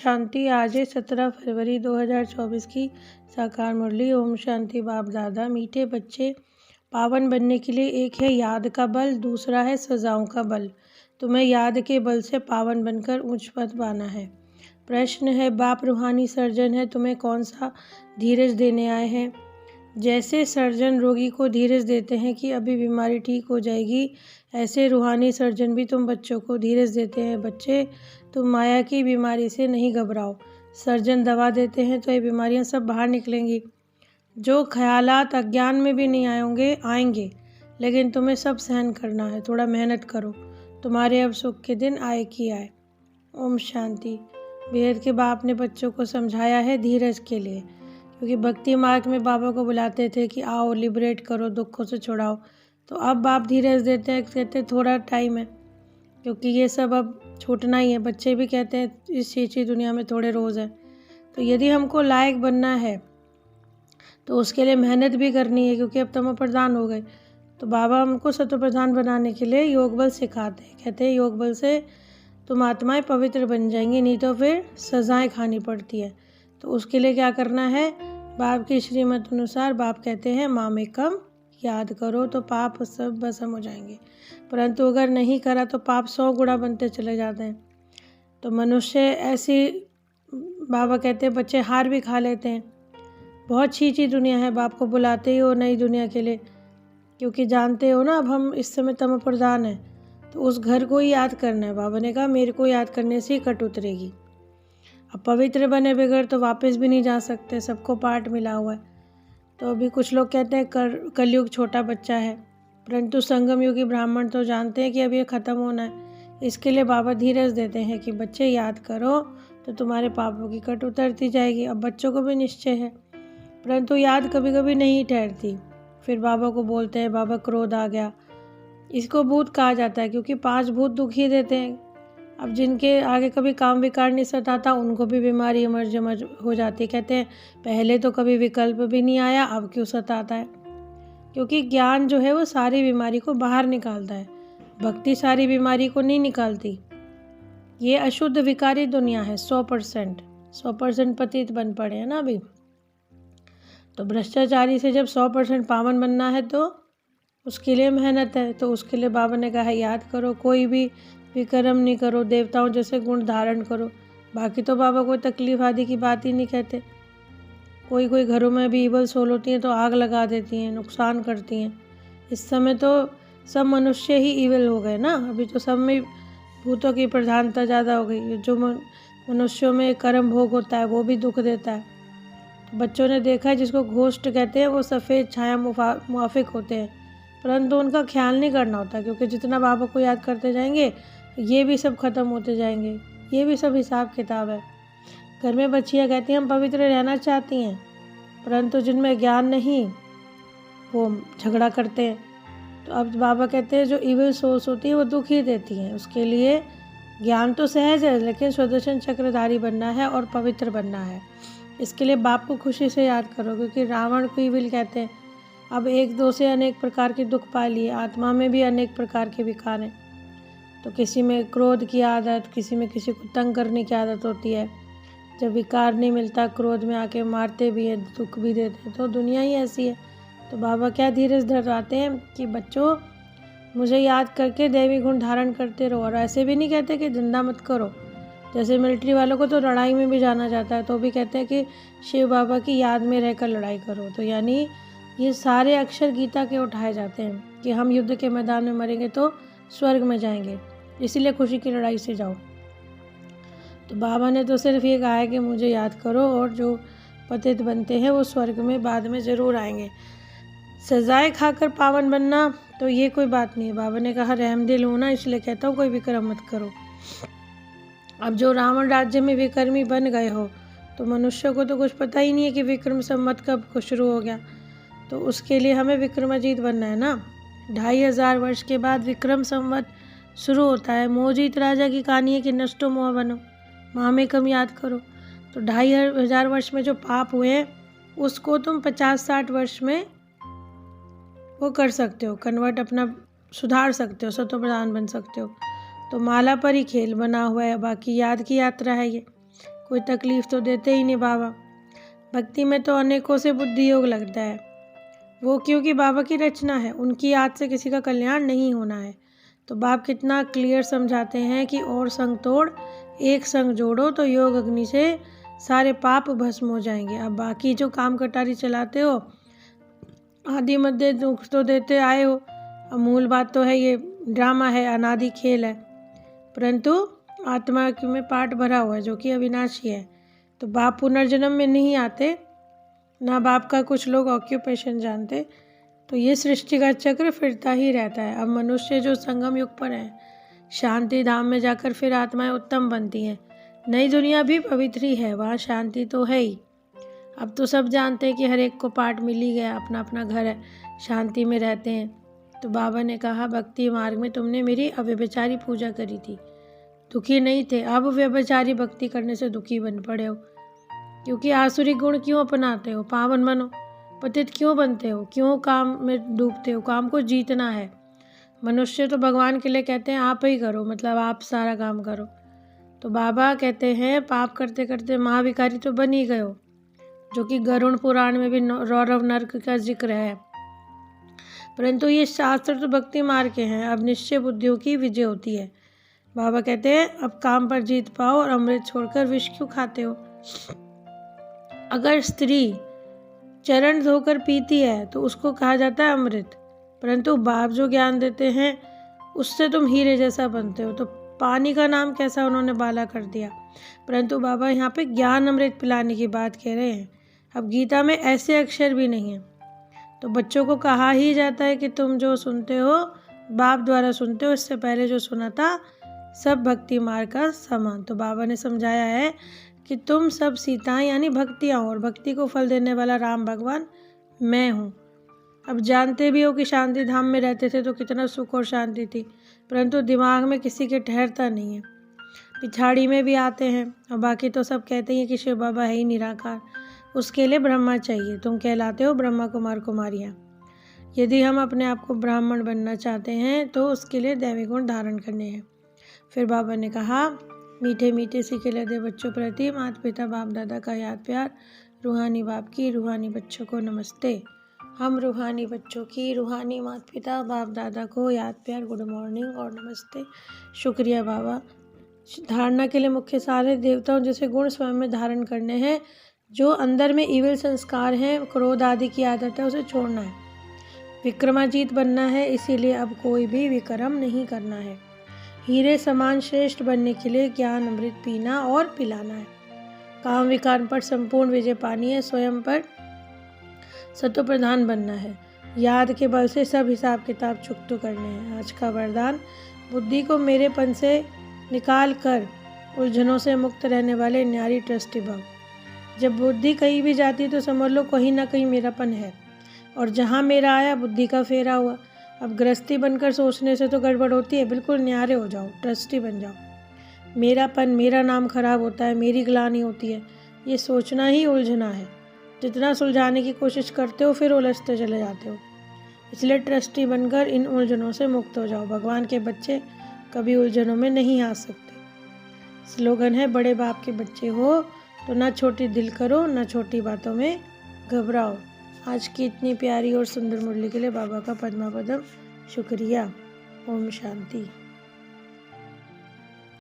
शांति। आज है 17 फरवरी 2024 की साकार मुरली। ओम शांति। बाप दादा। मीठे बच्चे, पावन बनने के लिए एक है याद का बल, दूसरा है सजाओं का बल। तुम्हें याद के बल से पावन बनकर ऊंच पद पाना है। प्रश्न है, बाप रूहानी सर्जन है, तुम्हें कौन सा धीरज देने आए हैं? जैसे सर्जन रोगी को धीरज देते हैं कि अभी बीमारी ठीक हो जाएगी, ऐसे रूहानी सर्जन भी तुम बच्चों को धीरज देते हैं। बच्चे, तुम माया की बीमारी से नहीं घबराओ। सर्जन दवा देते हैं तो ये बीमारियां सब बाहर निकलेंगी। जो ख्यालात अज्ञान में भी नहीं आएंगे, लेकिन तुम्हें सब सहन करना है। थोड़ा मेहनत करो, तुम्हारे अब सुख के दिन आए कि आए। ओम शांति। बेहद के बाप ने बच्चों को समझाया है धीरज के लिए, क्योंकि भक्ति मार्ग में बाबा को बुलाते थे कि आओ लिबरेट करो, दुखों से छुड़ाओ। तो अब बाप धीरज देते हैं, कहते थोड़ा टाइम है, क्योंकि ये सब अब छूटना ही है। बच्चे भी कहते हैं इस चीची दुनिया में थोड़े रोज़ हैं। तो यदि हमको लायक बनना है तो उसके लिए मेहनत भी करनी है, क्योंकि अब तमो प्रधान हो गए। तो बाबा हमको सत्व प्रधान बनाने के लिए योग बल सिखाते हैं। कहते हैं योग बल से तुम आत्माएं पवित्र बन जाएंगी, नहीं तो फिर सजाएं खानी पड़ती है। तो उसके लिए क्या करना है? बाप की श्रीमत अनुसार बाप कहते हैं मामेकम याद करो तो पाप सब भस्म हो जाएंगे। परंतु अगर नहीं करा तो पाप 100 गुना बनते चले जाते हैं। तो मनुष्य ऐसी, बाबा कहते हैं बच्चे हार भी खा लेते हैं। बहुत छींची दुनिया है, बाप को बुलाते ही हो नई दुनिया के लिए, क्योंकि जानते हो ना अब हम इस समय तम प्रधान हैं। तो उस घर को ही याद करना है। बाबा ने कहा मेरे को याद करने से ही कट उतरेगी। अब पवित्र बने बगैर तो वापस भी नहीं जा सकते, सबको पार्ट मिला हुआ है। तो अभी कुछ लोग कहते हैं कलयुग छोटा बच्चा है, परंतु संगम युगी ब्राह्मण तो जानते हैं कि अब ये ख़त्म होना है। इसके लिए बाबा धीरज देते हैं कि बच्चे याद करो तो तुम्हारे पापों की कट उतरती जाएगी। अब बच्चों को भी निश्चय है, परंतु याद कभी कभी नहीं ठहरती। फिर बाबा को बोलते हैं बाबा क्रोध आ गया। इसको भूत कहा जाता है, क्योंकि 5 भूत दुखी देते हैं। अब जिनके आगे कभी काम विकार नहीं सताता, उनको भी बीमारी इमर्ज हो जाती है। कहते हैं पहले तो कभी विकल्प भी नहीं आया, अब क्यों सताता है? क्योंकि ज्ञान जो है वो सारी बीमारी को बाहर निकालता है, भक्ति सारी बीमारी को नहीं निकालती। ये अशुद्ध विकारी दुनिया है। 100% पतित बन पड़े हैं ना अभी। तो भ्रष्टाचारी से जब 100% पावन बनना है तो उसके लिए मेहनत है। तो उसके लिए बाबा ने कहा है याद करो, कोई भी विक्रम नहीं करो, देवताओं जैसे गुण धारण करो। बाकी तो बाबा कोई तकलीफ आदि की बात ही नहीं कहते। कोई घरों में भी ईवल सोल होती हैं तो आग लगा देती हैं, नुकसान करती हैं। इस समय तो सब मनुष्य ही ईवल हो गए ना। अभी तो सब में भूतों की प्रधानता ज़्यादा हो गई। जो मनुष्यों में कर्म भोग होता है वो भी दुख देता है। तो बच्चों ने देखा है जिसको घोस्ट कहते हैं वो सफ़ेद छाया मुआफिक होते हैं, परंतु उनका ख्याल नहीं करना होता, क्योंकि जितना बाबा को याद करते जाएंगे ये भी सब खत्म होते जाएंगे। ये भी सब हिसाब किताब है। घर में बच्चियाँ कहती हैं हम पवित्र रहना चाहती हैं, परंतु जिनमें ज्ञान नहीं वो झगड़ा करते हैं। तो अब बाबा कहते हैं जो इविल सोर्स होती है वो दुख ही देती हैं। उसके लिए ज्ञान तो सहज है, लेकिन सुदर्शन चक्रधारी बनना है और पवित्र बनना है। इसके लिए बाप को खुशी से याद करो, क्योंकि रावण को इविल कहते हैं। अब एक दो से अनेक प्रकार के दुख पा लिए, आत्मा में भी अनेक प्रकार के विकार हैं। तो किसी में क्रोध की आदत, किसी में किसी को तंग करने की आदत होती है। जब विकार नहीं मिलता, क्रोध में आके मारते भी हैं, दुख भी देते हैं। तो दुनिया ही ऐसी है। तो बाबा क्या धीरज धराते हैं कि बच्चों मुझे याद करके दैवी गुण धारण करते रहो। और ऐसे भी नहीं कहते कि धंधा मत करो। जैसे मिलिट्री वालों को तो लड़ाई में भी जाना जाता है, तो भी कहते हैं कि शिव बाबा की याद में रहकर लड़ाई करो। तो यानी ये सारे अक्षर गीता के उठाए जाते हैं कि हम युद्ध के मैदान में मरेंगे तो स्वर्ग में जाएंगे, इसीलिए खुशी की लड़ाई से जाओ। तो बाबा ने तो सिर्फ ये कहा है कि मुझे याद करो, और जो पतित बनते हैं वो स्वर्ग में बाद में ज़रूर आएंगे। सजाएं खाकर पावन बनना तो ये कोई बात नहीं है। बाबा ने कहा रहमदिल होना, इसलिए कहता हूँ कोई विक्रम मत करो। अब जो रावण राज्य में विक्रमी बन गए हो, तो मनुष्य को तो कुछ पता ही नहीं है कि विक्रम संवत कब शुरू हो गया। तो उसके लिए हमें विक्रमाजीत बनना है ना। 2500 वर्ष के बाद विक्रम संवत शुरू होता है। मोहजीत राजा की कहानी है कि नष्टो मोह बनो, मामेकम याद करो। तो 2500 वर्ष में जो पाप हुए हैं उसको तुम 50-60 वर्ष में वो कर सकते हो, कन्वर्ट अपना सुधार सकते हो, सत्व प्रधान बन सकते हो। तो माला पर ही खेल बना हुआ है, बाकी याद की यात्रा है ये। कोई तकलीफ़ तो देते ही नहीं बाबा। भक्ति में तो अनेकों से बुद्धि योग लगता है, वो क्योंकि बाबा की रचना है, उनकी याद से किसी का कल्याण नहीं होना है। तो बाप कितना क्लियर समझाते हैं कि और संग तोड़ एक संग जोड़ो तो योग अग्नि से सारे पाप भस्म हो जाएंगे। अब बाकी जो काम कटारी चलाते हो, आदि मध्य दुख तो देते आए हो, अब मूल बात तो है ये ड्रामा है, अनादि खेल है, परंतु आत्मा में पाठ भरा हुआ है जो कि अविनाशी है। तो बाप पुनर्जन्म में नहीं आते, ना बाप का कुछ लोग ऑक्यूपेशन जानते। तो ये सृष्टि का चक्र फिरता ही रहता है। अब मनुष्य जो संगम युग पर है, शांति धाम में जाकर फिर आत्माएं उत्तम बनती हैं। नई दुनिया भी पवित्र ही है, वहाँ शांति तो है ही। अब तो सब जानते हैं कि हर एक को पाठ मिल ही गया, अपना अपना घर है, शांति में रहते हैं। तो बाबा ने कहा भक्ति मार्ग में तुमने मेरी अव्यभिचारी पूजा करी थी, दुखी नहीं थे, अब व्यभिचारी भक्ति करने से दुखी बन पड़े हो। क्योंकि आसुरी गुण क्यों अपनाते हो, पावन बनो, पतित क्यों बनते हो, क्यों काम में डूबते हो। काम को जीतना है। मनुष्य तो भगवान के लिए कहते हैं आप ही करो, मतलब आप सारा काम करो। तो बाबा कहते हैं पाप करते करते महाविकारी तो बन ही गए हो, जो कि गरुड़ पुराण में भी रौरव नरक का जिक्र है। परंतु ये शास्त्र तो भक्ति मार्ग के हैं। अब निश्चय बुद्धियों की विजय होती है। बाबा कहते हैं अब काम पर जीत पाओ और अमृत छोड़कर विष क्यों खाते हो। अगर स्त्री चरण धोकर पीती है तो उसको कहा जाता है अमृत, परंतु बाप जो ज्ञान देते हैं उससे तुम हीरे जैसा बनते हो। तो पानी का नाम कैसा उन्होंने बाला कर दिया, परंतु बाबा यहाँ पे ज्ञान अमृत पिलाने की बात कह रहे हैं। अब गीता में ऐसे अक्षर भी नहीं है, तो बच्चों को कहा ही जाता है कि तुम जो सुनते हो बाप द्वारा सुनते हो, इससे पहले जो सुना था सब भक्ति मार्ग का समान। तो बाबा ने समझाया है कि तुम सब सीताएं यानी भक्तियाँ हो, और भक्ति को फल देने वाला राम भगवान मैं हूँ। अब जानते भी हो कि शांति धाम में रहते थे तो कितना सुख और शांति थी, परंतु दिमाग में किसी के ठहरता नहीं है। पिछाड़ी में भी आते हैं, और बाकी तो सब कहते हैं कि शिव बाबा है ही निराकार, उसके लिए ब्रह्मा चाहिए। तुम कहलाते हो ब्रह्मा कुमार कुमारियाँ। यदि हम अपने आप को ब्राह्मण बनना चाहते हैं तो उसके लिए दैवी गुण धारण करने हैं। फिर बाबा ने कहा मीठे मीठे सीखे लदे बच्चों प्रति माता पिता बाप दादा का याद प्यार, रूहानी बाप की रूहानी बच्चों को नमस्ते। हम रूहानी बच्चों की रूहानी माता पिता बाप दादा को याद प्यार, गुड मॉर्निंग और नमस्ते। शुक्रिया बाबा। धारणा के लिए मुख्य सारे देवताओं जैसे गुण स्वयं में धारण करने हैं। जो अंदर में इविल संस्कार हैं, क्रोध आदि की आदत है, उसे छोड़ना है। विक्रमाजीत बनना है, इसीलिए अब कोई भी विक्रम नहीं करना है। हीरे समान श्रेष्ठ बनने के लिए ज्ञान अमृत पीना और पिलाना है। काम विकार पर संपूर्ण विजय पानी है। स्वयं पर सत्व प्रधान बनना है। याद के बल से सब हिसाब किताब चुकता करने हैं। आज का वरदान, बुद्धि को मेरेपन से निकाल कर उलझनों से मुक्त रहने वाले न्यारी ट्रस्टी भव। जब बुद्धि कहीं भी जाती है तो समझ लो कहीं ना कहीं मेरापन है, और जहाँ मेरा आया बुद्धि का फेरा हुआ। अब गृहस्थी बनकर सोचने से तो गड़बड़ होती है, बिल्कुल न्यारे हो जाओ, ट्रस्टी बन जाओ। मेरापन, मेरा नाम खराब होता है, मेरी ग्लानि होती है, ये सोचना ही उलझना है। जितना सुलझाने की कोशिश करते हो फिर उलझते चले जाते हो। इसलिए ट्रस्टी बनकर इन उलझनों से मुक्त हो जाओ। भगवान के बच्चे कभी उलझनों में नहीं आ सकते। स्लोगन है बड़े बाप के बच्चे हो तो ना छोटी दिल करो, ना छोटी बातों में घबराओ। आज की इतनी प्यारी और सुंदर मुरली के लिए बाबा का पद्मा पदम शुक्रिया। ओम शांति।